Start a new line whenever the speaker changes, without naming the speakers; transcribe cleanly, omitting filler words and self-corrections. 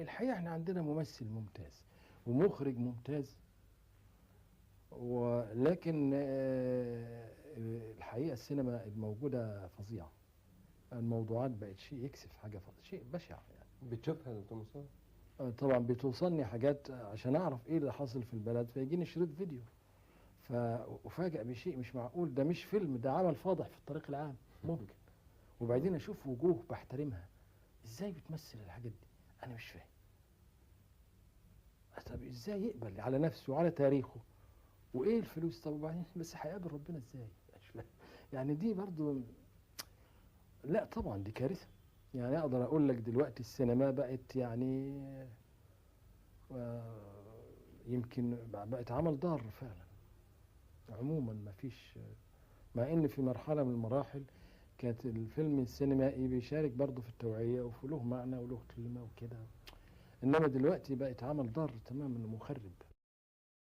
الحقيقة احنا عندنا ممثل ممتاز ومخرج ممتاز، ولكن الحقيقة السينما الموجودة فظيعة. الموضوعات بقت شيء يكسف، حاجة شيء بشع يعني.
بتشوفها يا دكتور مصطفى؟
طبعا بتوصلني حاجات عشان اعرف ايه اللي حاصل في البلد، فيجيني شريط فيديو فأفاجأ بشيء مش معقول، ده مش فيلم، ده عمل فاضح في الطريق العام ممكن. وبعدين اشوف وجوه بحترمها ازاي بتمثل الحاجات دي، انا مش فاهم. طب ازاي يقبل على نفسه وعلى تاريخه وايه الفلوس؟ طب وبعدين بس هيقابل ربنا ازاي؟ مش فاهم. يعني دي برضو، لا طبعا دي كارثة. يعني اقدر اقول لك دلوقتي السينما بقت يعني يمكن بقت عمل ضار فعلا. عموما ما فيش، مع ان في مرحلة من المراحل كانت الفيلم السينمائي بيشارك برضه في التوعية وله معنى وله قيمة وكده، انما دلوقتي بقت عمل ضار تماما، مخرب.